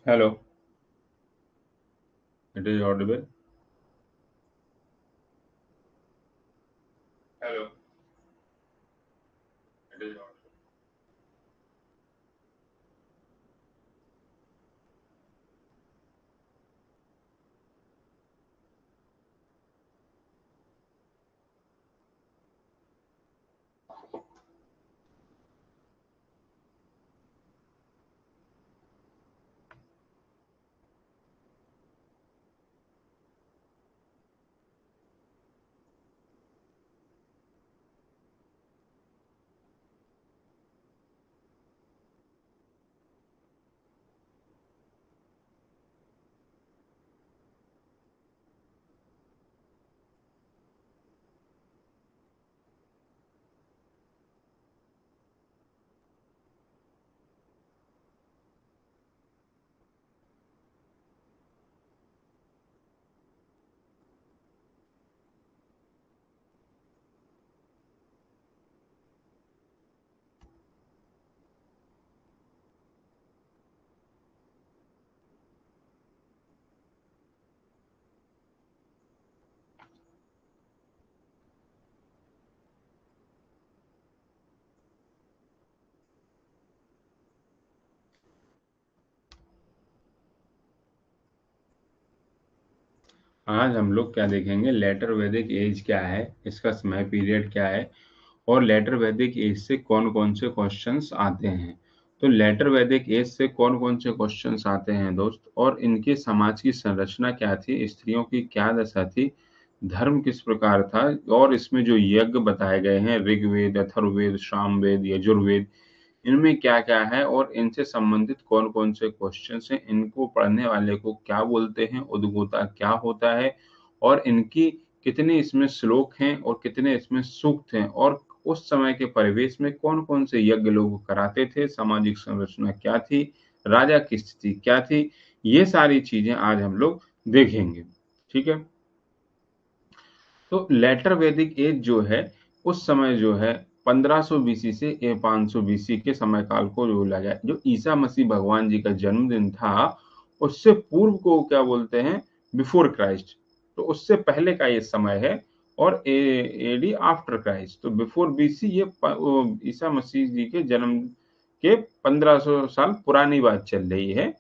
Hello, it is audible. Hello, it is audible. आज हम लोग क्या देखेंगे, लेटर वैदिक एज क्या है, इसका समय पीरियड क्या है और लेटर वैदिक एज से कौन कौन से क्वेश्चंस आते हैं। तो लेटर वैदिक एज से कौन कौन से क्वेश्चंस आते हैं दोस्त, और इनके समाज की संरचना क्या थी, स्त्रियों की क्या दशा थी, धर्म किस प्रकार था, और इसमें जो यज्ञ बताए गए हैं ऋग्वेद, अथर्ववेद, सामवेद, यजुर्वेद, इनमें क्या-क्या है और इनसे संबंधित कौन-कौन से क्वेश्चन्स हैं, इनको पढ़ने वाले को क्या बोलते हैं, उद्गोता क्या होता है और इनकी कितने इसमें श्लोक हैं और कितने इसमें सूक्त हैं, और उस समय के परिवेश में कौन-कौन से यज्ञ लोग कराते थे, सामाजिक संरचना क्या थी, राजा की स्थिति क्या थी, ये सारी चीज़ें आज हम लोग देखेंगे। ठीक है? तो लेटर वैदिक एज जो है, उस समय जो है 1500 बीसी से 500 बीसी के समय काल को जो बोला जाए, जो ईसा मसीह भगवान जी का जन्मदिन था, उससे पूर्व को क्या बोलते हैं, बिफोर क्राइस्ट। तो उससे पहले का ये समय है, और एडी आफ्टर क्राइस्ट। तो बिफोर बीसी ये ईसा मसीह जी के जन्म के 1500 साल पुरानी बात चल रही है,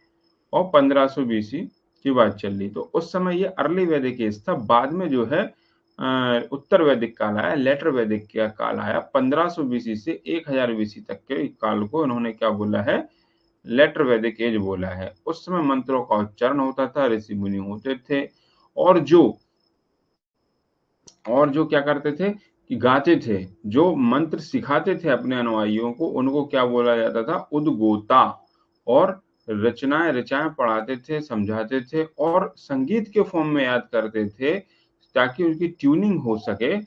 और 1500 बीसी की बात चल रही। तो उस समय ये अर्ली वैदिक एज था। बाद में जो है उत्तर वैदिक काल आया, लेटर वैदिक का काल आया। 1500 बीसी से 1000 बीसी तक के काल को इन्होंने क्या बोला है, लेटर वैदिक एज बोला है। उस समय मंत्रों का उच्चारण होता था, ऋषि मुनि होते थे, और जो क्या करते थे कि गाते थे, जो मंत्र सिखाते थे अपने अनुयायियों को, उनको क्या बोला जाता था, उद्गोता। और रचनाएं रचाएं पढ़ाते थे, समझाते थे, और संगीत के फॉर्म में याद करते थे ताकि उनकी ट्यूनिंग हो सके।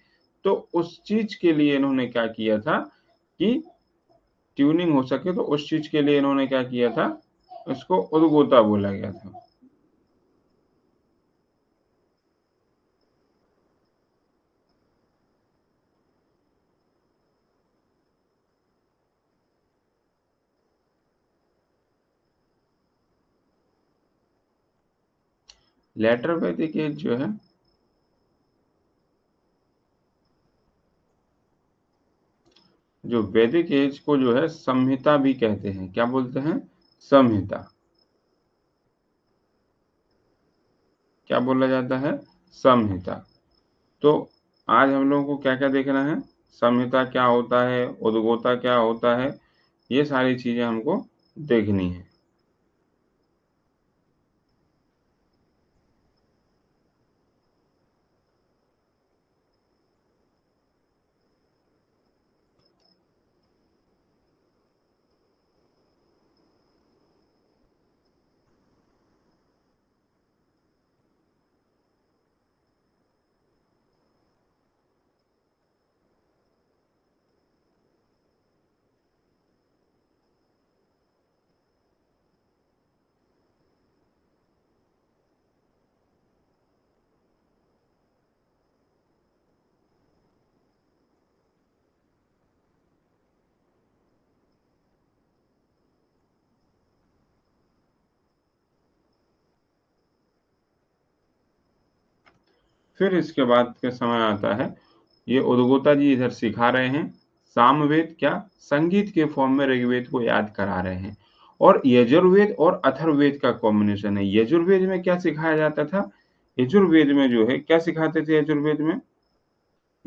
तो उस चीज के लिए इन्होंने क्या किया था कि ट्यूनिंग हो सके, तो उस चीज के लिए इन्होंने क्या किया था, इसको उद्गोता बोला गया था। लेटर वैदिक एज जो है, जो वैदिक एज को जो है संहिता भी कहते हैं। क्या बोलते हैं? संहिता। क्या बोला जाता है? संहिता। तो आज हम लोगों को क्या-क्या देखना है? संहिता क्या होता है, उद्गोता क्या होता है, ये सारी चीजें हमको देखनी है। फिर इसके बाद के समय आता है, ये उद्गोता जी इधर सिखा रहे हैं सामवेद क्या संगीत के फॉर्म में ऋग्वेद को याद करा रहे हैं। और यजुर्वेद और अथर्ववेद का कॉम्बिनेशन है। यजुर्वेद में क्या सिखाया जाता था? यजुर्वेद में जो है क्या सिखाते थे यजुर्वेद में?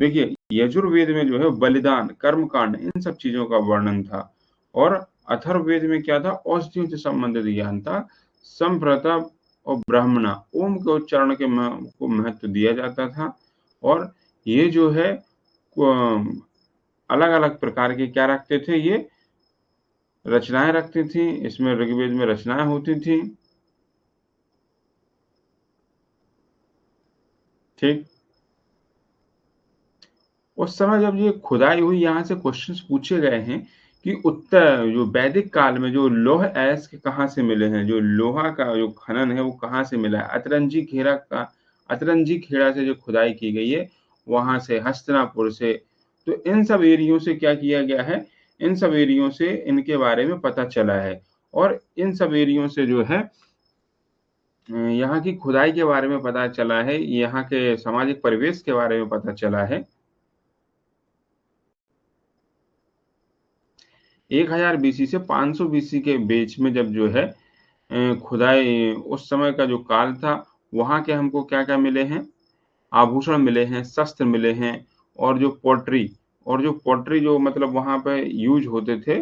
देखिए यजुर्वेद में जो है बलिदान, कर्मकांड, इन सब चीजों का वर्णन था। और अथर्ववेद में क्या था? औषधियों से संबंधित ज्ञान था। संप्रता और ब्राह्मणा, ओम के उच्चारण के को महत्व दिया जाता था। और ये जो है अलग अलग प्रकार के क्या रखते थे? ये रचनाएं रखती थी। इसमें ऋग्वेद में रचनाएं होती थी। ठीक, उस समय जब ये खुदाई हुई, यहाँ से क्वेश्चंस पूछे गए हैं कि उत्तर जो वैदिक काल में जो लौह अयस्क कहाँ से मिले हैं, जो लोहा का जो खनन है वो कहाँ से मिला है? अतरंजी खेड़ा से जो खुदाई की गई है वहां से, हस्तिनापुर से। तो इन सब एरियो से क्या किया गया है? इन सब एरियो से इनके बारे में पता चला है। और इन सब एरियो से जो है यहाँ की खुदाई के बारे में पता चला है, यहाँ के सामाजिक परिवेश के बारे में पता चला है। 1000 बीसी से 500 बीसी के बीच में जब जो है खुदाई, उस समय का जो काल था, वहाँ के हमको क्या-क्या मिले हैं? आभूषण मिले हैं, शस्त्र मिले हैं। और जो पॉटरी जो मतलब वहाँ पे यूज होते थे,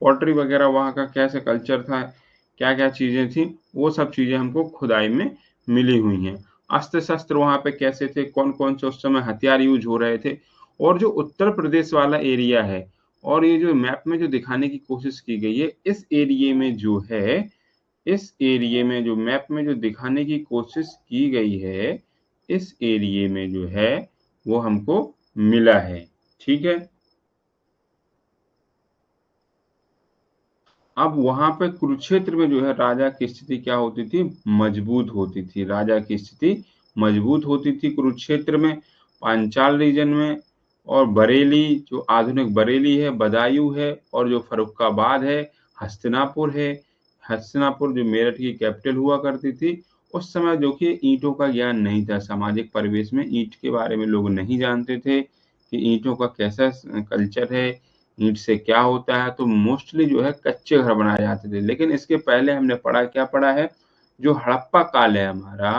पॉटरी वगैरह वहाँ का कैसे कल्चर था, क्या-क्या चीजें थी, वो सब चीजें हमको खुदाई में मिली हुई हैं। अस्त्र-शस्त्र वहाँ पे कैसे थे, कौन-कौन से उस समय हथियार यूज हो रहे थे। और जो उत्तर प्रदेश वाला एरिया है, और ये जो मैप में जो दिखाने की कोशिश की गई है, इस एरिये में जो मैप में जो दिखाने की कोशिश की गई है, इस एरिये में जो है वो हमको मिला है। ठीक है? अब वहां पे कुरुक्षेत्र में जो है राजा की स्थिति क्या होती थी? मजबूत होती थी। राजा की स्थिति मजबूत होती थी कुरुक्षेत्र में, पांचाल रीजन में। और बरेली, जो आधुनिक बरेली है, बदायूं है, और जो फर्रुखाबाद है, हस्तिनापुर है। हस्तिनापुर जो मेरठ की कैपिटल हुआ करती थी। उस समय जो कि ईंटों का ज्ञान नहीं था, सामाजिक परिवेश में ईंट के बारे में लोग नहीं जानते थे कि ईंटों का कैसा कल्चर है, ईंट से क्या होता है। तो मोस्टली जो है कच्चे घर बनाए जाते थे। लेकिन इसके पहले हमने क्या पढ़ा है? जो हड़प्पा काल है हमारा,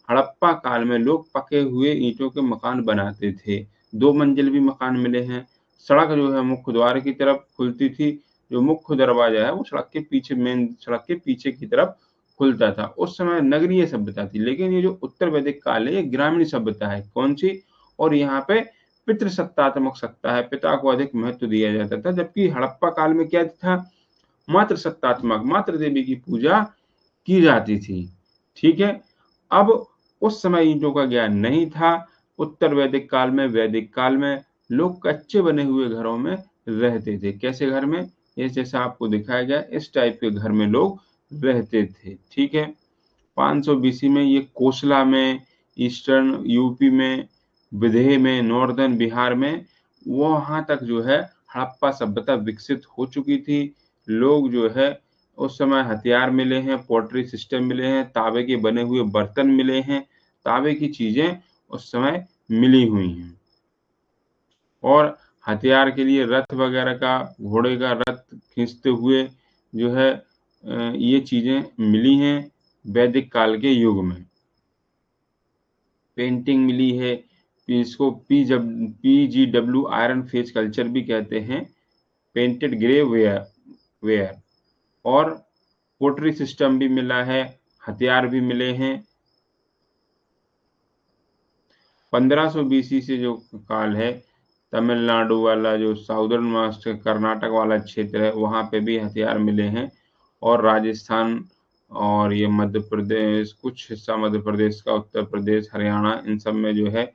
हड़प्पा काल में लोग पके हुए ईंटों के मकान बनाते थे। 2 मंजिल भी मकान मिले हैं। सड़क जो है मुख्य द्वार की तरफ खुलती थी। जो मुख्य दरवाजा है वो सड़क के पीछे, मेन सड़क के पीछे की तरफ खुलता था। उस समय नगरीय सभ्यता थी। लेकिन ये जो उत्तर वैदिक काल है, ये ग्रामीण सभ्यता है। कौन सी? और यहाँ पे पितृसत्तात्मक सत्ता है, पिता को अधिक महत्व दिया जाता था। जबकि हड़प्पा काल में क्या था? मातृ सत्तात्मक, मातृ देवी की पूजा की जाती थी। ठीक है? अब उस समय ईंटों का ज्ञान नहीं था। उत्तर वैदिक काल में, वैदिक काल में लोग कच्चे बने हुए घरों में रहते थे। कैसे घर में? ये जैसा आपको दिखाया गया, इस टाइप के घर में लोग रहते थे। ठीक है? 500 बीसी में ये कोसला में, ईस्टर्न यूपी में, विदेह में, नॉर्दर्न बिहार में, वहाँ तक जो है हड़प्पा सभ्यता विकसित हो चुकी थी। लोग जो है उस समय हथियार मिले हैं, पॉटरी सिस्टम मिले हैं, तांबे के बने हुए बर्तन मिले हैं, तांबे की चीजें उस समय मिली हुई हैं। और हथियार के लिए रथ वगैरह का, घोड़े का रथ खींचते हुए जो है ये चीजें मिली हैं वैदिक काल के युग में। पेंटिंग मिली है। इसको पीजीडब्ल्यू आयरन फेज कल्चर भी कहते हैं। पेंटेड ग्रे वेयर वेयर और पोट्री सिस्टम भी मिला है, हथियार भी मिले हैं। 1500 बीसी से जो काल है, तमिलनाडु वाला जो साउदर्न महाराष्ट्र कर्नाटक वाला क्षेत्र है, वहाँ पे भी हथियार मिले हैं। और राजस्थान, और ये मध्य प्रदेश, कुछ हिस्सा मध्य प्रदेश का, उत्तर प्रदेश, हरियाणा, इन सब में जो है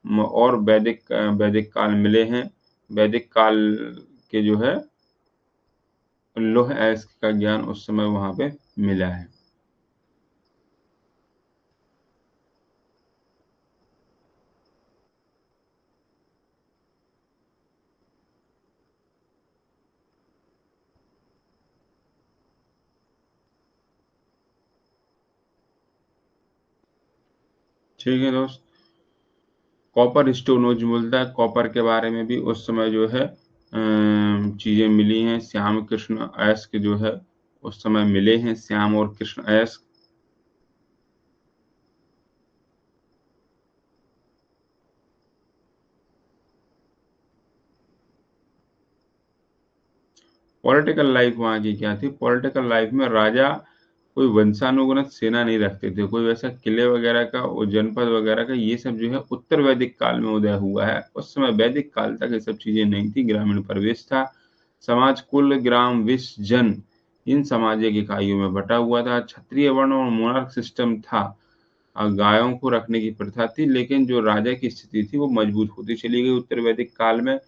और वैदिक काल मिले हैं। वैदिक काल के जो है लौह अयस्क का ज्ञान उस समय वहाँ पे मिला है। ठीक है दोस्त। कॉपर स्टोनोज मिलता है, कॉपर के बारे में भी उस समय जो है चीजें मिली हैं। श्याम कृष्ण अयस्क जो है उस समय मिले हैं, श्याम और कृष्ण अयस्क। पॉलिटिकल लाइफ वहाँ की क्या थी? पॉलिटिकल लाइफ में राजा कोई वंशानुगत सेना नहीं रखते थे, कोई वैसा किले वगैरह का और जनपद वगैरह का, ये सब जो है उत्तर वैदिक काल में उदय हुआ है। उस समय वैदिक काल तक ये सब चीजें नहीं थी। ग्रामीण परिवेश था, समाज कुल ग्राम विश जन इन सामाजिक इकाइयों में बटा हुआ था। क्षत्रिय वर्ण और मोनार्क सिस्टम था। गायों को रखने की प्रथा थी, लेकिन जो राजा की स्थिति थी वो मजबूत होती चली गई उत्तर वैदिक काल में।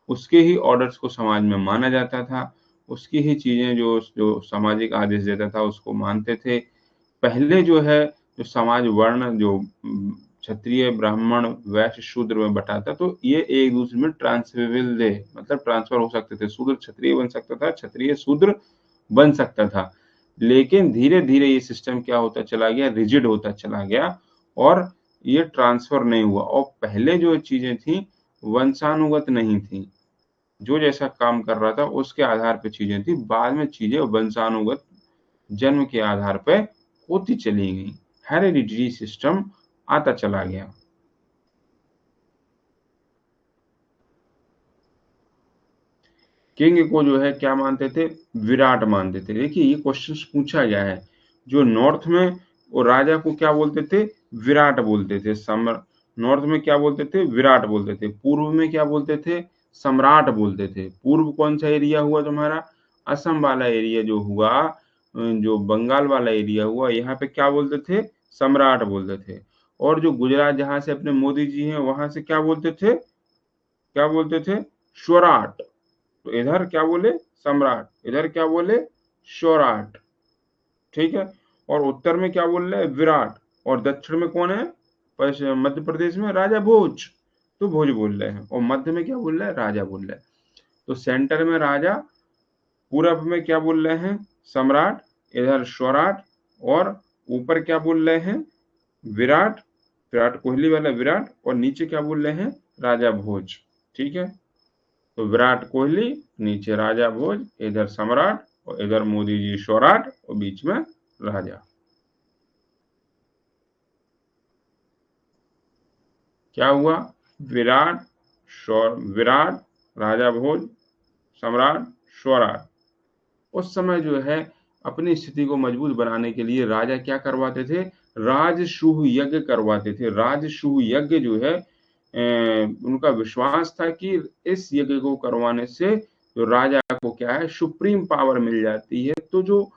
उसके ही ऑर्डर्स को समाज में माना जाता था, उसकी ही चीजें जो जो सामाजिक आदेश देता था उसको मानते थे। पहले जो है जो समाज वर्ण जो क्षत्रिय ब्राह्मण वैश्य शूद्र में बटा था, तो ये एक दूसरे में ट्रांसफरेबल थे, मतलब ट्रांसफर हो सकते थे। शूद्र क्षत्रिय बन सकता था, क्षत्रिय शूद्र बन सकता था। लेकिन धीरे धीरे ये सिस्टम क्या होता चला गया, रिजिड होता चला गया और ये ट्रांसफर नहीं हुआ। और पहले जो चीजें थी वंशानुगत नहीं थी, जो जैसा काम कर रहा था उसके आधार पे चीजें थी। बाद में चीजें वंशानुगत जन्म के आधार पे होती चली गई, हेरेडिटरी सिस्टम आता चला गया। किंग को जो है क्या मानते थे? विराट मानते थे। देखिए ये क्वेश्चन पूछा गया है। जो नॉर्थ में वो राजा को क्या बोलते थे? विराट बोलते थे। सम्र नॉर्थ में क्या बोलते थे? विराट बोलते थे। पूर्व में क्या बोलते थे? सम्राट बोलते थे। पूर्व कौन सा एरिया हुआ तुम्हारा? असम वाला एरिया जो हुआ, जो बंगाल वाला एरिया हुआ, यहाँ पे क्या बोलते थे? सम्राट बोलते थे। और जो गुजरात जहां से अपने मोदी जी हैं वहां से क्या बोलते थे? क्या बोलते थे? स्वराट। तो इधर क्या बोले? सम्राट। इधर क्या बोले? स्वराट। ठीक है। और उत्तर में क्या बोल रहे हैं? विराट। और दक्षिण में कौन है? मध्य प्रदेश में राजा भोज। तो भोज बोल रहे हैं। और मध्य में क्या बोल रहे हैं? राजा बोल रहे हैं। तो सेंटर में राजा, पूरब में क्या बोल रहे हैं? सम्राट। इधर स्वराट। और ऊपर क्या बोल रहे हैं? विराट। विराट कोहली वाला विराट। और नीचे क्या बोल रहे हैं? राजा भोज। ठीक है। तो विराट कोहली, नीचे राजा भोज, इधर सम्राट और इधर मोदी जी स्वराट और बीच में राजा। क्या हुआ? विराट, विराट, राजा भोज, सम्राट, स्वराट। उस समय जो है अपनी स्थिति को मजबूत बनाने के लिए राजा क्या करवाते थे? राजसूह यज्ञ करवाते थे। राजसूह यज्ञ जो है उनका विश्वास था कि इस यज्ञ को करवाने से जो राजा को क्या है, सुप्रीम पावर मिल जाती है। तो जो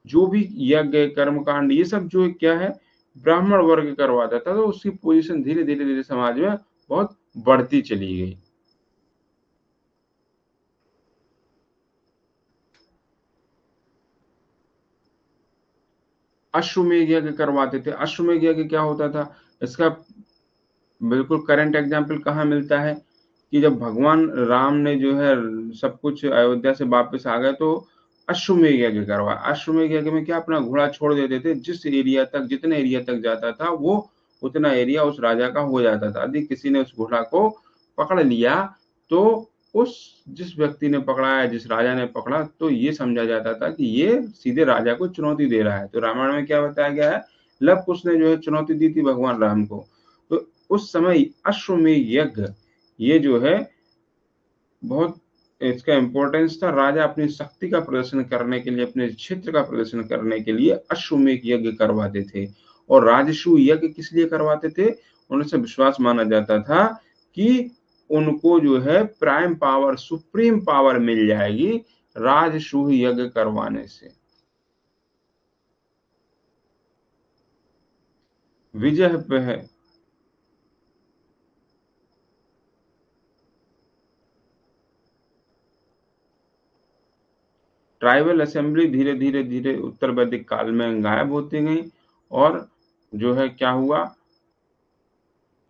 जो भी यज्ञ कर्मकांड ये सब जो क्या है, ब्राह्मण वर्ग करवाता था, तो उसकी पोजीशन धीरे धीरे धीरे समाज में बहुत बढ़ती चली गई। अश्वमेध यज्ञ करवाते थे। अश्वमेध यज्ञ क्या होता था? इसका बिल्कुल करंट एग्जाम्पल कहाँ मिलता है कि जब भगवान राम ने जो है सब कुछ अयोध्या से वापस आ गए तो अश्वमेध यज्ञ करवा। अश्वमेध यज्ञ में क्या, अपना घोड़ा छोड़ देते थे, जिस एरिया तक जितने एरिया तक जाता था वो उतना एरिया उस राजा का हो जाता था। यदि किसी ने उस घोड़ा को पकड़ लिया तो उस जिस व्यक्ति ने पकड़ा है, जिस राजा ने पकड़ा, तो ये समझा जाता था कि ये सीधे राजा को चुनौती दे रहा है। तो रामायण में क्या बताया गया है? लव कुश ने जो है चुनौती दी थी भगवान राम को। तो उस समय अश्वमेध यज्ञ ये जो है बहुत इसका इम्पोर्टेंस था। राजा अपनी शक्ति का प्रदर्शन करने के लिए, अपने क्षेत्र का प्रदर्शन करने के लिए अश्वमेध यज्ञ करवाते थे। और राजसूय यज्ञ किस लिए करवाते थे? उनसे विश्वास माना जाता था कि उनको जो है प्राइम पावर, सुप्रीम पावर मिल जाएगी राजसूय यज्ञ करवाने से। विजय पे है। ट्राइबल असेंबली धीरे धीरे धीरे उत्तर वैदिक काल में गायब होती गई। और जो है क्या हुआ,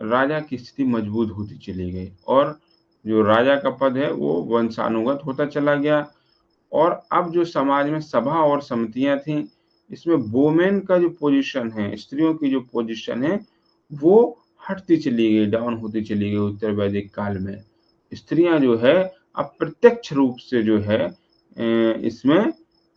राजा की स्थिति मजबूत होती चली गई और जो राजा का पद है वो वंशानुगत होता चला गया। और अब जो समाज में सभा और समितियां थी, इसमें वोमेन का जो पोजीशन है, स्त्रियों की जो पोजीशन है, वो हटती चली गई, डाउन होती चली गई उत्तर वैदिक काल में। स्त्रियां जो है अप्रत्यक्ष रूप से जो है इसमें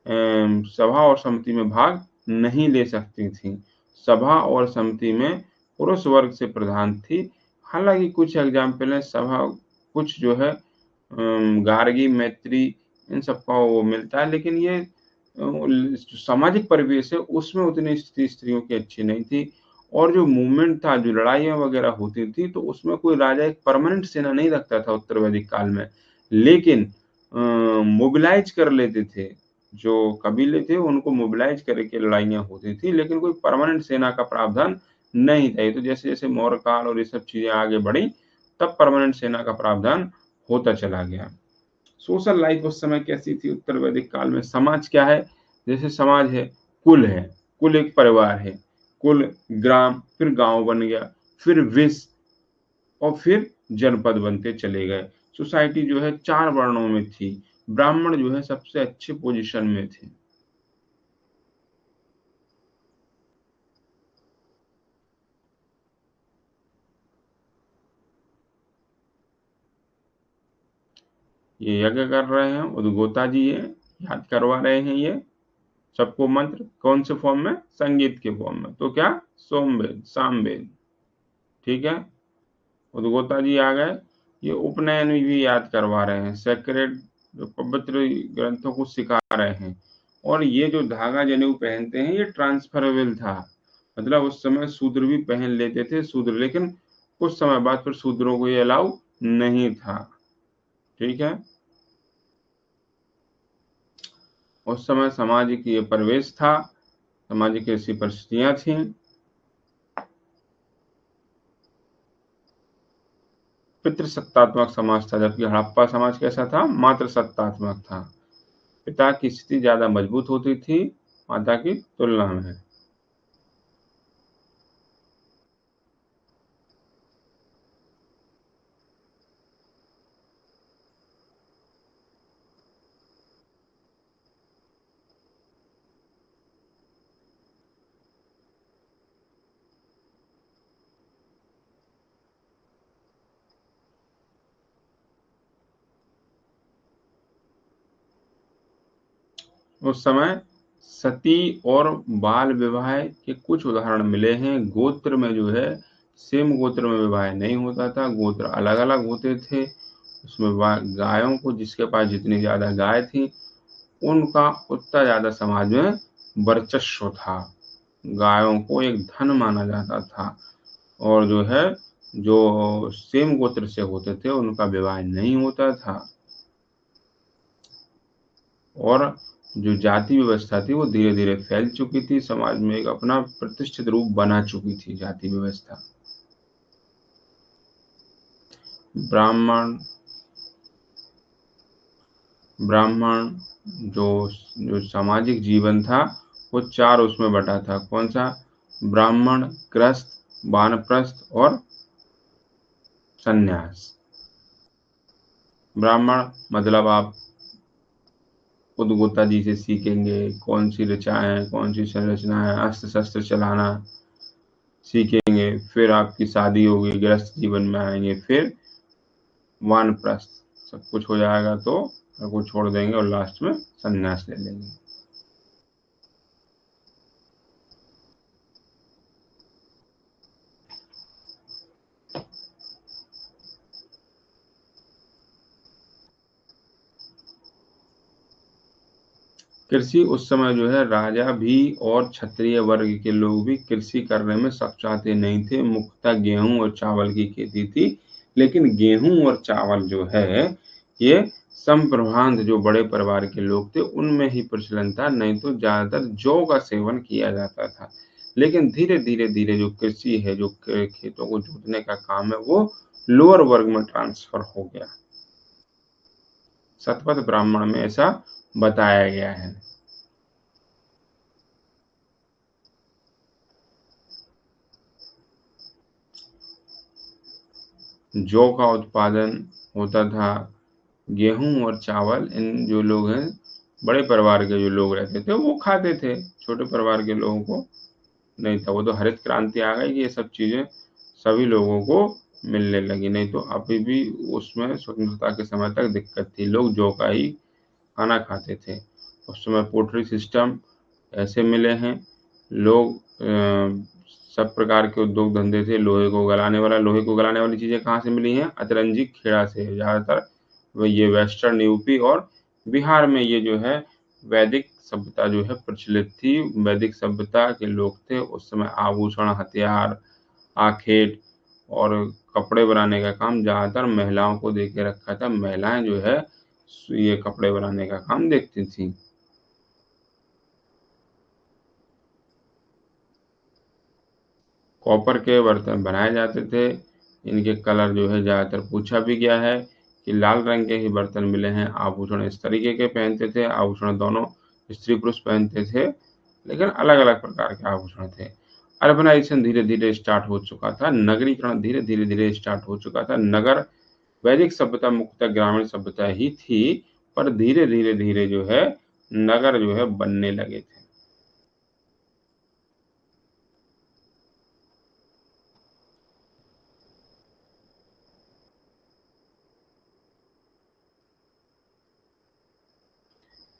सभा और समिति में भाग नहीं ले सकती थी। सभा और समिति में पुरुष वर्ग से प्रधान थी। हालांकि कुछ एग्जाम्पल है सभा, कुछ जो है गार्गी, मैत्री, इन सबका वो मिलता है, लेकिन ये जो सामाजिक परिवेश है उसमें उतनी स्थिति स्त्रियों की अच्छी नहीं थी। और जो मूवमेंट था, जो लड़ाइयाँ वगैरह होती थी, तो उसमें कोई राजा एक परमानेंट सेना नहीं रखता था उत्तर वैदिक काल में, लेकिन मोबिलाइज कर लेते थे। जो कबीले थे उनको मोबिलाइज करके लड़ाइयाँ होती थी, लेकिन कोई परमानेंट सेना का प्रावधान नहीं था। ये तो जैसे जैसे मौर्य काल और ये सब चीजें आगे बढ़ी, तब परमानेंट सेना का प्रावधान होता चला गया। सोशल लाइफ उस समय कैसी थी उत्तर वैदिक काल में? समाज क्या है? जैसे समाज है, कुल है, कुल एक परिवार है, कुल ग्राम, फिर गांव बन गया, फिर विश्व, और फिर जनपद बनते चले गए। सोसाइटी जो है 4 वर्णों में थी। ब्राह्मण जो है सबसे अच्छे पोजीशन में थे। ये यज्ञ कर रहे हैं, उद्गोता जी है, याद करवा रहे हैं ये सबको मंत्र। कौन से फॉर्म में? संगीत के फॉर्म में। तो क्या? सोमवेद, सामवेद। ठीक है, उद्गोता जी आ गए। ये उपनयन भी याद करवा रहे हैं, सेक्रेड जो पवित्र ग्रंथों को सिखा रहे हैं। और ये जो धागा जनेऊ पहनते हैं ये ट्रांसफरेबल था, मतलब उस समय शूद्र भी पहन लेते थे शूद्र, लेकिन कुछ समय बाद फिर शूद्रों को ये अलाउ नहीं था। ठीक है, उस समय सामाजिक ये परिवेश था, सामाजिक ऐसी परिस्थितियां थी। पितृसत्तात्मक समाज था, जबकि हड़प्पा समाज कैसा था? मातृ सत्तात्मक था। पिता की स्थिति ज्यादा मजबूत होती थी माता की तुलना में। उस समय सती और बाल विवाह के कुछ उदाहरण मिले हैं। गोत्र में जो है सेम गोत्र में विवाह नहीं होता था, गोत्र अलग अलग होते थे। उसमें गायों को, जिसके पास जितनी ज्यादा गाय थी उनका उतना ज्यादा समाज में वर्चस्व था। गायों को एक धन माना जाता था। और जो है जो सेम गोत्र से होते थे उनका विवाह नहीं होता था। और जो जाति व्यवस्था थी वो धीरे धीरे फैल चुकी थी, समाज में एक अपना प्रतिष्ठित रूप बना चुकी थी जाति व्यवस्था। ब्राह्मण ब्राह्मण जो जो सामाजिक जीवन था वो 4 उसमें बटा था। कौन सा? ब्राह्मण, गृहस्थ, वानप्रस्थ और सन्यास। ब्राह्मण मतलब आप उद्गोता जी से सीखेंगे कौन सी ऋचाएं, कौन सी संरचना है, अस्त्र शस्त्र चलाना सीखेंगे। फिर आपकी शादी होगी, गृहस्थ जीवन में आएंगे, फिर वानप्रस्थ, सब कुछ हो जाएगा तो घर को छोड़ देंगे और लास्ट में संन्यास ले लेंगे। कृषि उस समय जो है राजा भी और क्षत्रिय वर्ग के लोग भी कृषि करने में सक्षम नहीं थे। मुख्यतः गेहूं और चावल की खेती थी। लेकिन गेहूं और चावल जो है ये संप्रभात जो बड़े परिवार के लोग थे उनमें ही प्रचलन था, नहीं तो ज्यादातर जौ का सेवन किया जाता था। लेकिन धीरे धीरे धीरे जो कृषि है, जो खेतों को जोतने का काम है, वो लोअर वर्ग में ट्रांसफर हो गया। शतपथ ब्राह्मण में ऐसा बताया गया है। जौ का उत्पादन होता था। गेहूं और चावल, इन जो लोग हैं बड़े परिवार के जो लोग रहते थे वो खाते थे, छोटे परिवार के लोगों को नहीं था। वो तो हरित क्रांति आ गई कि ये सब चीज़ें सभी लोगों को मिलने लगी, नहीं तो अभी भी उसमें स्वतंत्रता के समय तक दिक्कत थी, लोग जौ का ही खाना खाते थे। उस समय पोल्ट्री सिस्टम ऐसे मिले हैं, लोग सब प्रकार के उद्योग धंधे थे। लोहे को गलाने वाली चीज़ें कहाँ से मिली हैं? अतरंजी खेड़ा से ज़्यादातर। ये वेस्टर्न यूपी और बिहार में ये जो है वैदिक सभ्यता जो है प्रचलित थी। वैदिक सभ्यता के लोग थे उस समय। आभूषण, हथियार, आखेट और कपड़े बनाने का काम ज़्यादातर महिलाओं को दे के रखा था। महिलाएं जो है ये कपड़े बनाने का काम देखती थी। कॉपर के बर्तन बनाए जाते थे। इनके कलर जो है ज़्यादातर पूछा भी गया है कि लाल रंग के ही बर्तन मिले हैं। आभूषण इस तरीके के पहनते थे। आभूषण दोनों स्त्री पुरुष पहनते थे, लेकिन अलग अलग प्रकार के आभूषण थे। अर्बनाइजेशन धीरे धीरे स्टार्ट हो चुका था। नगरीकरण धीरे धीरे धीरे स्टार्ट हो चुका था। नगर वैदिक सभ्यता मुख्यतः ग्रामीण सभ्यता ही थी, पर धीरे धीरे धीरे जो है नगर जो है बनने लगे थे।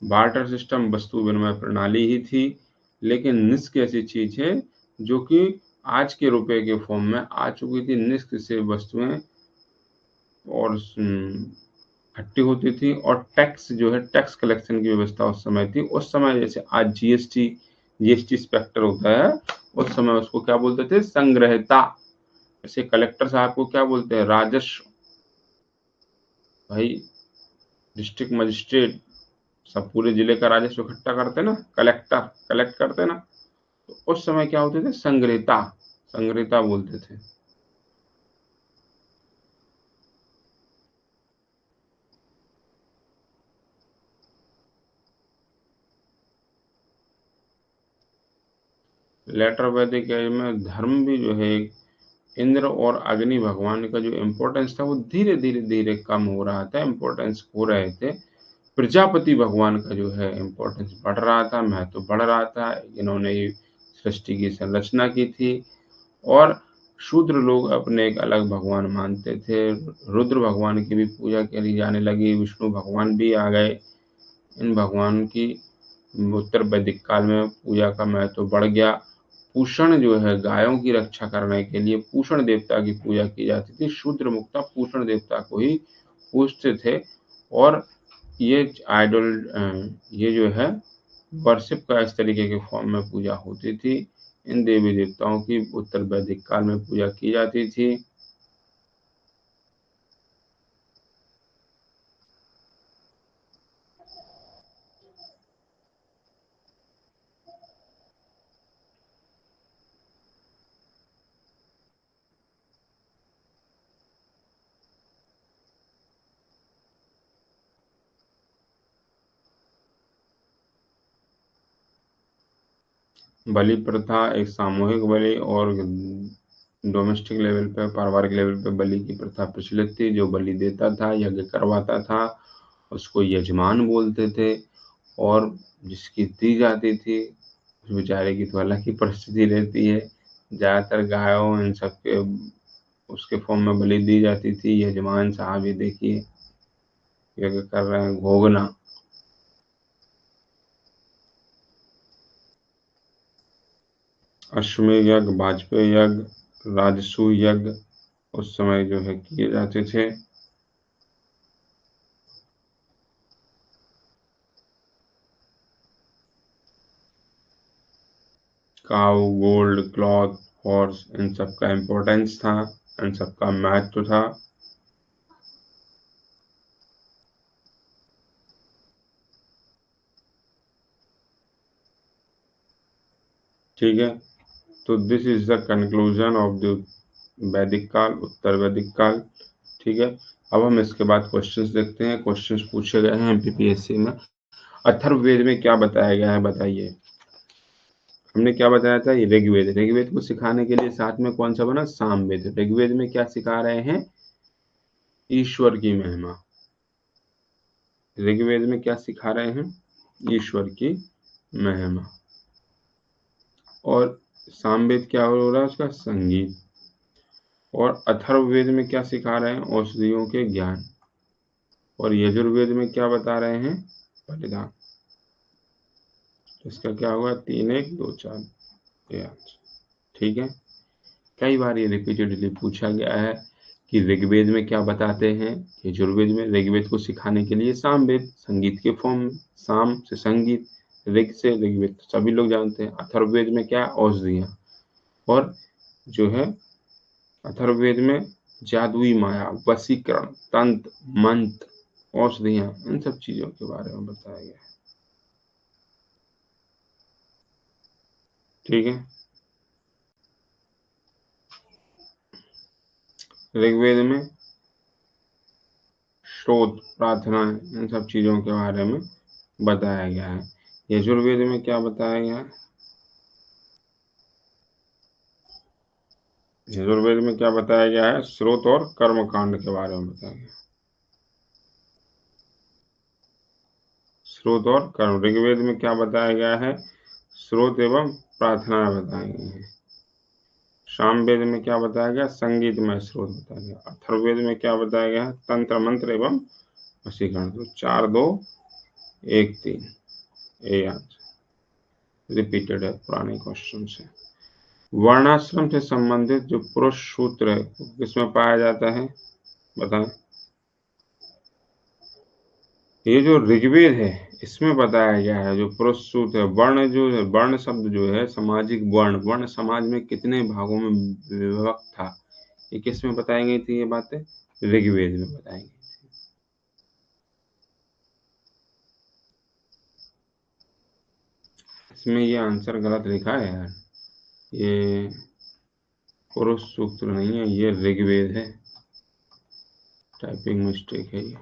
बार्टर सिस्टम वस्तु विनिमय प्रणाली ही थी, लेकिन निस्क ऐसी चीज है जो कि आज के रुपए के फॉर्म में आ चुकी थी। निस्क से वस्तुएं और इकट्ठी होती थी, और टैक्स जो है टैक्स कलेक्शन की व्यवस्था उस समय थी। उस समय जैसे आज जीएसटी इंस्पेक्टर होता है, उस समय उसको क्या बोलते थे? संग्रहता। ऐसे कलेक्टर साहब को क्या बोलते हैं? राजस्व। भाई डिस्ट्रिक्ट मजिस्ट्रेट सब पूरे जिले का राजस्व इकट्ठा करते ना, कलेक्टर कलेक्ट करते ना, तो उस समय क्या होते थे? संग्रहिता। संग्रहिता बोलते थे। लेटर वैदिक एज में धर्म भी जो है इंद्र और अग्नि भगवान का जो इम्पोर्टेंस था वो धीरे धीरे धीरे कम हो रहा था। इम्पोर्टेंस हो रहे थे। प्रजापति भगवान का जो है इम्पोर्टेंस बढ़ रहा था, महत्व बढ़ रहा था। इन्होंने ही सृष्टि की संरचना की थी। और शूद्र लोग अपने एक अलग भगवान मानते थे। रुद्र भगवान की भी पूजा करी जाने लगी। विष्णु भगवान भी आ गए। इन भगवान की उत्तर वैदिक काल में पूजा का महत्व बढ़ गया। पूषण जो है गायों की रक्षा करने के लिए पूषण देवता की पूजा की जाती थी। शूद्र मुक्ता पूषण देवता को ही पूजते थे। और ये आइडल ये जो है वर्शिप का इस तरीके के फॉर्म में पूजा होती थी। इन देवी देवताओं की उत्तर वैदिक काल में पूजा की जाती थी। बलि प्रथा एक सामूहिक बलि और डोमेस्टिक लेवल पे, पारिवारिक लेवल पे बलि की प्रथा प्रचलित थी। जो बलि देता था, यज्ञ करवाता था, उसको यजमान बोलते थे। और जिसकी दी जाती थी उस बेचारे की तो अलग ही परिस्थिति रहती है। ज़्यादातर गायों इन सब के उसके फॉर्म में बलि दी जाती थी। यजमान साहब ये देखिए यज्ञ कर रहे हैं, घोगना। अश्वमेध यज्ञ, वाजपेयी यज्ञ, राजसूय यज्ञ उस समय जो है किए जाते थे। काऊ, गोल्ड, क्लॉथ, हॉर्स, इन सब का इम्पोर्टेंस था, इन सब का महत्व था। ठीक है, तो this is the conclusion of the वैदिक काल, उत्तर वैदिक काल। ठीक है, अब हम इसके बाद क्वेश्चंस देखते हैं। क्वेश्चंस पूछे गए हैं एमपीपीएससी में। अथर्ववेद में क्या बताया गया है बताइए। हमने क्या बताया था? ये ऋग्वेद। ऋग्वेद को सिखाने के लिए साथ में कौन सा बना? सामवेद। ऋग्वेद में क्या सिखा रहे हैं? ईश्वर की महिमा। ऋग्वेद में क्या सिखा रहे हैं? ईश्वर की महिमा। और सामवेद क्या हो रहा है उसका? संगीत। और अथर्ववेद में क्या सिखा रहे हैं? औषधियों के ज्ञान। और यजुर्वेद में क्या बता रहे हैं? बलिदान। इसका क्या होगा? 3 1 2 4 ये आंसर। ठीक है। कई बार ये रिपीटेडली पूछा गया है कि ऋग्वेद में क्या बताते हैं, यजुर्वेद में। ऋग्वेद को सिखाने के लिए सामवेद, संगीत के फॉर्म, साम से संगीत, ऋग से ऋग्वेद, सभी लोग जानते हैं। अथर्ववेद में क्या? औषधियां। और जो है अथर्ववेद में जादुई माया, वशीकरण, तंत्र, मंत्र, औषधियां, इन सब चीजों के बारे में बताया गया है। ठीक है। ऋग्वेद में स्तोत्र, प्रार्थनाएं, इन सब चीजों के बारे में बताया गया है। यजुर्वेद में क्या बताया गया है? यजुर्वेद में क्या बताया गया है? स्रोत और कर्म कांड के बारे में बताया गया। स्रोत और कर्म। ऋग्वेद में क्या बताया गया है? स्रोत एवं प्रार्थनाएं बताई गई हैं। सामवेद में क्या बताया गया? संगीतमय स्रोत बताया गया। अथर्ववेद में क्या बताया गया है? तंत्र, मंत्र एवं वशीकरण। तो 4 2 1 3 ये आंसर रिपीटेड है, पुराने क्वेश्चन से। वर्णाश्रम से संबंधित जो पुरुष सूत्र है किसमें पाया जाता है? बताएं। ये जो ऋग्वेद है इसमें बताया गया है जो पुरुष सूत्र है। वर्ण जो है, वर्ण शब्द जो है सामाजिक वर्ण, वर्ण समाज में कितने भागों में विभक्त था, ये किस में बताई गई थी? ये बातें ऋग्वेद में बताई गई। इसमें ये आंसर गलत लिखा है यार, ये पुरुष सूत्र नहीं है, ये ऋग्वेद है। टाइपिंग मिस्टेक है ये।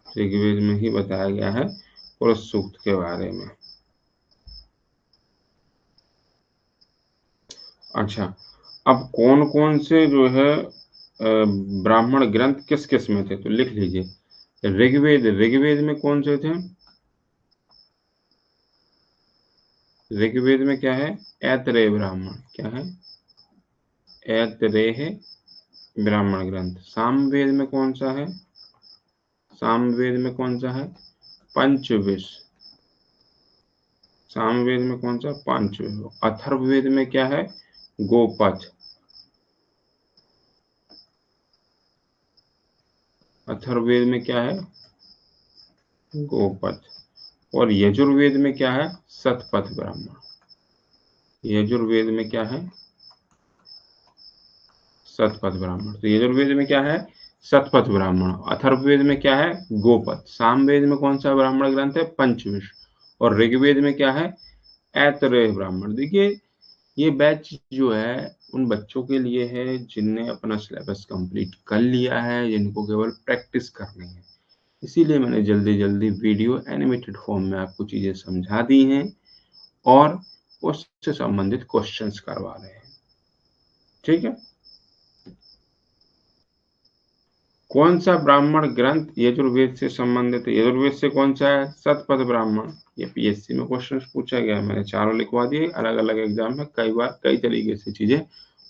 ऋग्वेद में ही बताया गया है पुरुष सूक्त के बारे में। अच्छा, अब कौन कौन से जो है ब्राह्मण ग्रंथ किस किस में थे, तो लिख लीजिए। ऋग्वेद, ऋग्वेद में कौन से थे? ऋग्वेद में क्या है? ऐतरेय ब्राह्मण। क्या है? ऐतरेय ब्राह्मण ग्रंथ। सामवेद में कौन सा है? सामवेद में कौन सा है? पंचविश। सामवेद में कौन सा? पंचविश। अथर्ववेद में क्या है? गोपथ। अथर्ववेद में क्या है? गोपथ। और यजुर्वेद में क्या है? शतपथ ब्राह्मण। यजुर्वेद में क्या है? शतपथ ब्राह्मण। तो यजुर्वेद में क्या है? शतपथ ब्राह्मण। अथर्ववेद में क्या है? गोपथ। सामवेद में कौन सा ब्राह्मण ग्रंथ है? पंचविश। और ऋग्वेद में क्या है? ऐतरेय ब्राह्मण। देखिए ये बैच जो है उन बच्चों के लिए है जिनने अपना सिलेबस कंप्लीट कर लिया है, जिनको केवल प्रैक्टिस करनी है। इसीलिए मैंने जल्दी जल्दी वीडियो एनिमेटेड फॉर्म में आपको चीजें समझा दी हैं और उससे संबंधित क्वेश्चंस करवा रहे हैं। ठीक है। कौन सा ब्राह्मण ग्रंथ यजुर्वेद से संबंधित है? यजुर्वेद से कौन सा है? शतपथ ब्राह्मण। ये पीएससी में क्वेश्चन पूछा गया, मैंने चारों लिखवा दिए। अलग अलग एग्जाम में कई बार कई तरीके से चीजें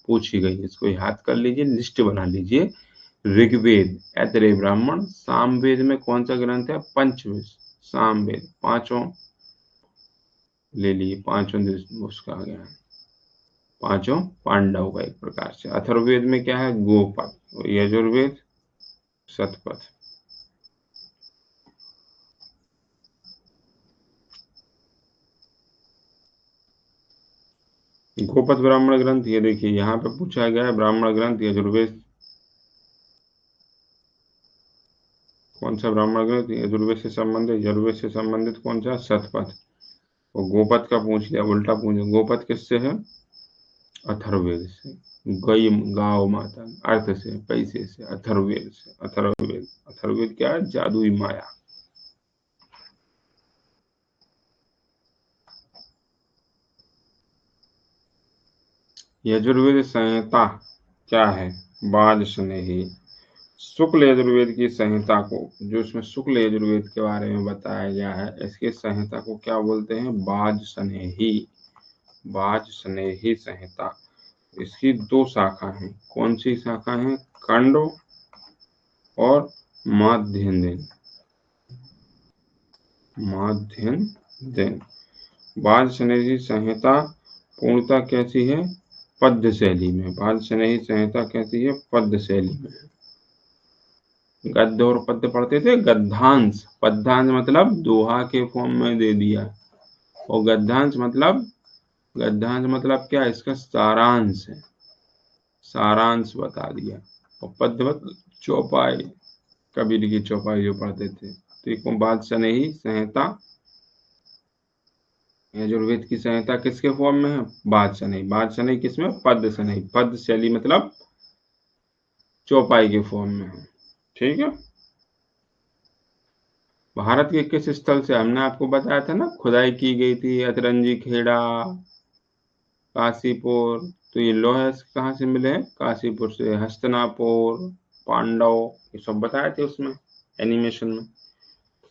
पूछी गई। इसको याद कर लीजिए, लिस्ट बना लीजिए। ऋग्वेद ऐतरेय ब्राह्मण। सामवेद में कौन सा ग्रंथ है? पंचविश। सामवेद पांचों ले लिए, पांचों उसका आ गया, पांचों पांडव का एक प्रकार से। अथर्ववेद में क्या है? गोपथ। यजुर्वेद शतपथ। गोपथ ब्राह्मण ग्रंथ, ये देखिए यहाँ पे पूछा गया है ब्राह्मण ग्रंथ यजुर्वेद। कौन सा ब्राह्मण ग्रंथ यजुर्वेद से संबंधित? यजुर्वेद से संबंधित कौन सा? शतपथ। और गोपथ का पूछ लिया, उल्टा पूछ। गोपथ किससे है? अथर्ववेद से। गई गांव माता, अर्थ से, पैसे से, अथर्ववेद से। अथर्ववेद, अथर्ववेद क्या है? जादुई माया। यजुर्वेद संहिता क्या है? बाज स्नेही। शुक्ल यजुर्वेद की संहिता को, जो इसमें शुक्ल यजुर्वेद के बारे में बताया गया है, इसके संहिता को क्या बोलते हैं? बाज स्नेही। बाज स्नेही संहिता। इसकी दो शाखा हैं। कौन सी शाखा है? कंड और माध्यन दिन। माध्यन दिन। बाज स्नेही संहिता पूर्णता कैसी है? पद्य शैली में। बाज स्नेही संहिता कैसी है? पद्य शैली में। गद्य और पद्य पढ़ते थे। गद्यांश, पद्यांश मतलब दोहा के फॉर्म में दे दिया, और गद्यांश मतलब क्या? इसका सारांश है, सारांश बता दिया। और पद्य मतलब चौपाई, कबीर की चौपाई जो पढ़ते थे। तो बाज स्नेही संहिता, यजुर्वेद की संहिता किसके फॉर्म में है? बाज स्नेही। बाज स्नेही किसमें? पद्य स्नेही। पद्य शैली मतलब चौपाई के फॉर्म में है। ठीक है। भारत के किस स्थल से, हमने आपको बताया था ना, खुदाई की गई थी? अतरंजी खेड़ा, काशीपुर। तो ये लोहे कहाँ से मिले हैं? काशीपुर से। हस्तिनापुर, पांडव, ये सब बताए थे उसमें एनिमेशन में।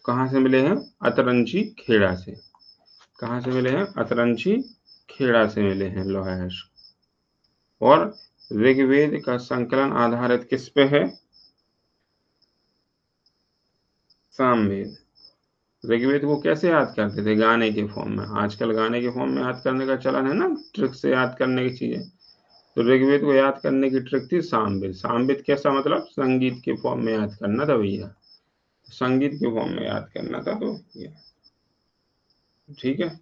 कहाँ से मिले हैं? अतरंजी खेड़ा से। कहाँ से मिले हैं? अतरंजी खेड़ा से मिले हैं लोहे। और ऋग्वेद का संकलन आधारित किस पे है? सामवेद। ऋग्वेद को कैसे याद करते थे? गाने के फॉर्म में। आजकल गाने के फॉर्म में याद करने का चलन है ना, ट्रिक से याद करने की चीजें। तो ऋग्वेद को याद करने की ट्रिक थी सामवेद। सामवेद कैसा? मतलब संगीत के फॉर्म में याद करना था भैया, संगीत के फॉर्म में याद करना था। तो ये ठीक है।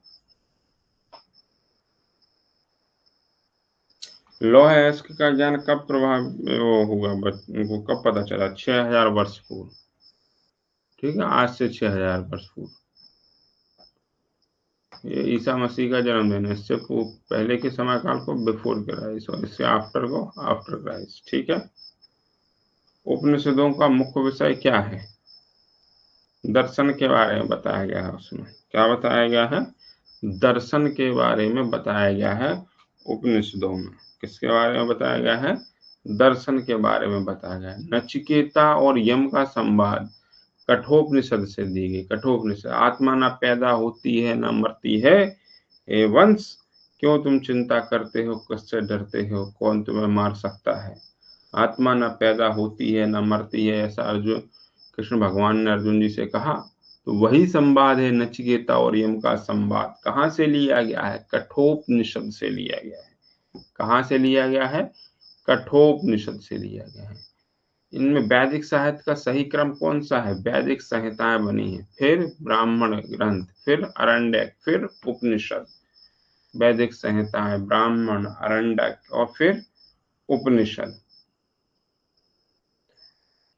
लौह अयस्क का ज्ञान कब प्रभाव हुआ? उनको कब पता चला? 6000 वर्ष पूर्व। ठीक है, आज से 6000 वर्ष पूर्व। ये ईसा मसीह का जन्मदिन है। इससे पहले के समय काल को बिफोर क्राइस्ट, और इससे आफ्टर को आफ्टर क्राइस्ट। ठीक है। उपनिषदों का मुख्य विषय क्या है? दर्शन के बारे में बताया गया है। उसमें क्या बताया गया है? दर्शन के बारे में बताया गया है उपनिषदों में। किसके बारे में बताया गया है? दर्शन के बारे में बताया गया है। नचिकेता और यम का संवाद कठोपनिषद से दी गई। कठोपनिषद। आत्मा न पैदा होती है न मरती है, हे वंश क्यों तुम चिंता करते हो, किससे डरते हो, कौन तुम्हें मार सकता है। आत्मा न पैदा होती है न मरती है, ऐसा अर्जुन कृष्ण भगवान ने अर्जुन जी से कहा। तो वही संवाद है नचिकेता और यम का संवाद। कहाँ से लिया गया है? कठोपनिषद से लिया गया है। कहाँ से लिया गया है? कठोपनिषद से लिया गया है। इनमें वैदिक साहित्य का सही क्रम कौन सा है? वैदिक संहिताएं बनी है, फिर ब्राह्मण ग्रंथ, फिर अरण्यक, फिर उपनिषद। वैदिक संहिताएं, ब्राह्मण, अरण्यक और फिर उपनिषद।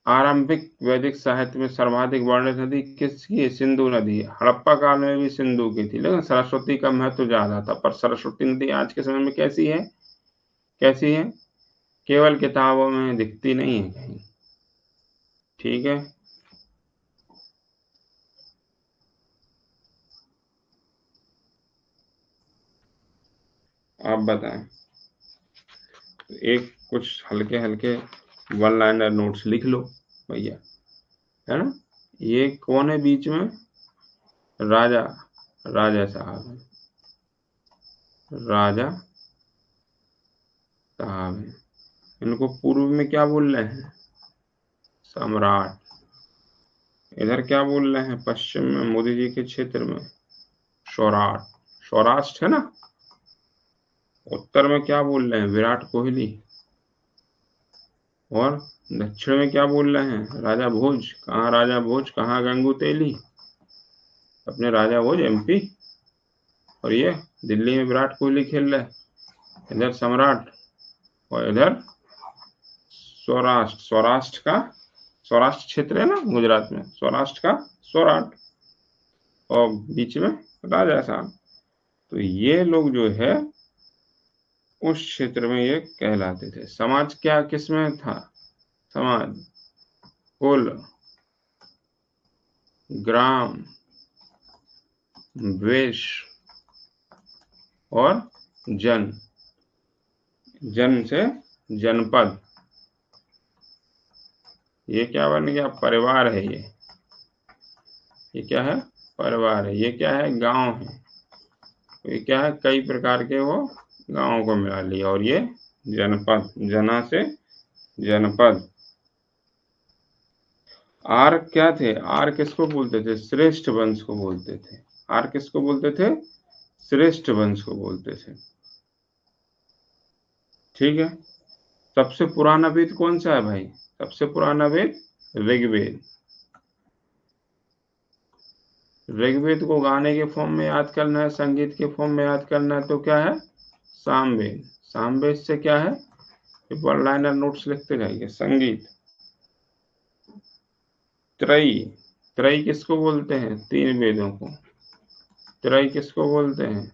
आरंभिक वैदिक साहित्य में सर्वाधिक वर्णित नदी किसकी है? सिंधु नदी। हड़प्पा काल में भी सिंधु की थी, लेकिन सरस्वती का महत्व ज्यादा था। पर सरस्वती नदी आज के समय में कैसी है? कैसी है? केवल किताबों में दिखती नहीं है कहीं। ठीक है। आप बताएं। एक कुछ हल्के हल्के वन लाइनर नोट्स लिख लो भैया, है ना। ये कौन है बीच में? राजा, राजा साहब है। राजा साहब है। इनको पूर्व में क्या बोल रहे हैं? सम्राट। इधर क्या बोल रहे हैं? पश्चिम में मोदी जी के क्षेत्र में सौराट, सौराष्ट्र है ना। उत्तर में क्या बोल रहे हैं? विराट कोहली। और दक्षिण में क्या बोल रहे हैं? राजा भोज। कहाँ राजा भोज? कहाँ गंगू तेली? अपने राजा भोज एमपी। और ये दिल्ली में विराट कोहली खेल रहे। इधर सम्राट, और इधर सौराष्ट्र। सौराष्ट्र का, सौराष्ट्र क्षेत्र है ना गुजरात में, सौराष्ट्र का सौराट, और बीच में राजा साहब। तो ये लोग जो है उस क्षेत्र में ये कहलाते थे। समाज क्या किसमें था? समाज, कुल, ग्राम, वेश और जन। जन से जनपद। ये क्या बन गया? परिवार है ये क्या है? परिवार है। ये क्या है? गांव है। ये क्या है, कई प्रकार के वो गांवों को मिला लिया, और ये जनपद, जना से जनपद। आर क्या थे, आर किसको बोलते थे, श्रेष्ठ वंश को बोलते थे। आर किसको बोलते थे, श्रेष्ठ वंश को बोलते थे। ठीक है। सबसे पुराना वेद कौन सा है भाई, सबसे पुराना वेद ऋग्वेद। ऋग्वेद को गाने के फॉर्म में याद करना है, संगीत के फॉर्म में याद करना है, तो क्या है, सामवेद। सामवेद से क्या है, वन लाइनर नोट्स लिखते जाइए। संगीत। त्रयी, त्रयी किसको बोलते हैं, तीन वेदों को। त्रयी किसको बोलते हैं,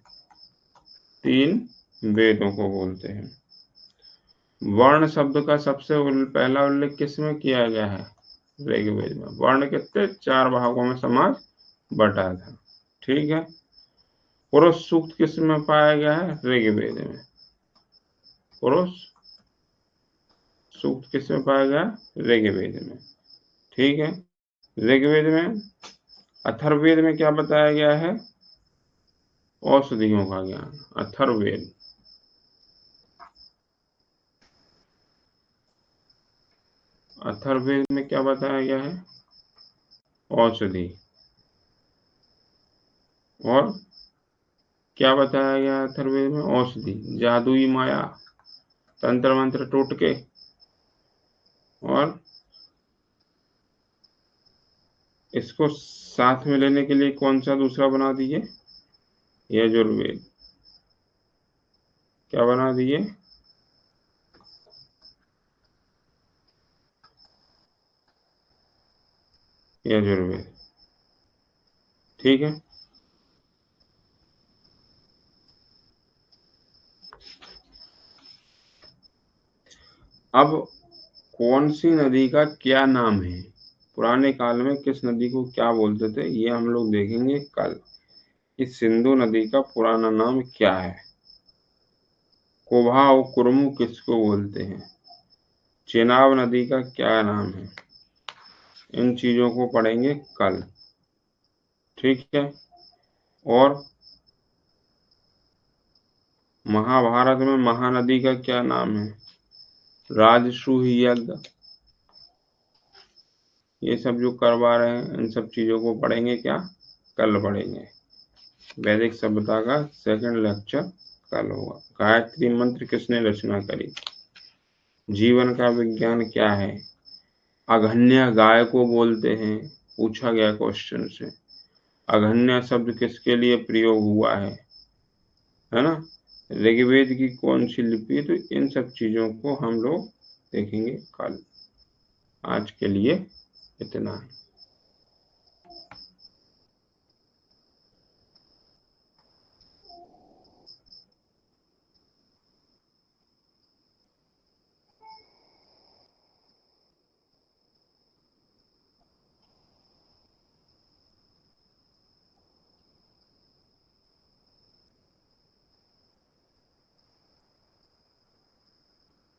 तीन वेदों को बोलते हैं। वर्ण शब्द का सबसे पहला उल्लेख किसमें किया गया है, ऋग्वेद में। वर्ण कितने, चार भागों में समाज बटा था। ठीक है। पुरुष सूक्त किस में पाया गया है, ऋग्वेद में। पुरुष सूक्त किस में पाया गया, ऋग्वेद में। ठीक है। ऋग्वेद में, अथर्ववेद में क्या बताया गया है, औषधियों का ज्ञान। अथर्ववेद, अथर्ववेद में क्या बताया गया है, औषधि। और क्या बताया गया है अथर्ववेद में, औषधि, जादुई माया, तंत्र मंत्र टोटके, और इसको साथ में लेने के लिए कौन सा दूसरा बना दिए, यजुर्वेद। क्या बना दिए, यजुर्वेद। ठीक है। अब कौन सी नदी का क्या नाम है, पुराने काल में किस नदी को क्या बोलते थे, ये हम लोग देखेंगे कल। इस सिंधु नदी का पुराना नाम क्या है, कोभा और कुरमु किसको बोलते हैं, चेनाब नदी का क्या नाम है, इन चीजों को पढ़ेंगे कल। ठीक है। और महाभारत में महानदी का क्या नाम है, राजसूय यज्ञ। ये सब जो करवा रहे हैं, इन सब चीजों को पढ़ेंगे क्या, कल पढ़ेंगे। वैदिक सभ्यता का सेकंड लेक्चर कल होगा। गायत्री मंत्र किसने रचना करी, जीवन का विज्ञान क्या है, अघन्य गाय को बोलते हैं, पूछा गया क्वेश्चन से। अघन्य शब्द किसके लिए प्रयोग हुआ है ना। ऋग्वेद की कौन सी लिपि है, तो इन सब चीजों को हम लोग देखेंगे कल। आज के लिए इतना है।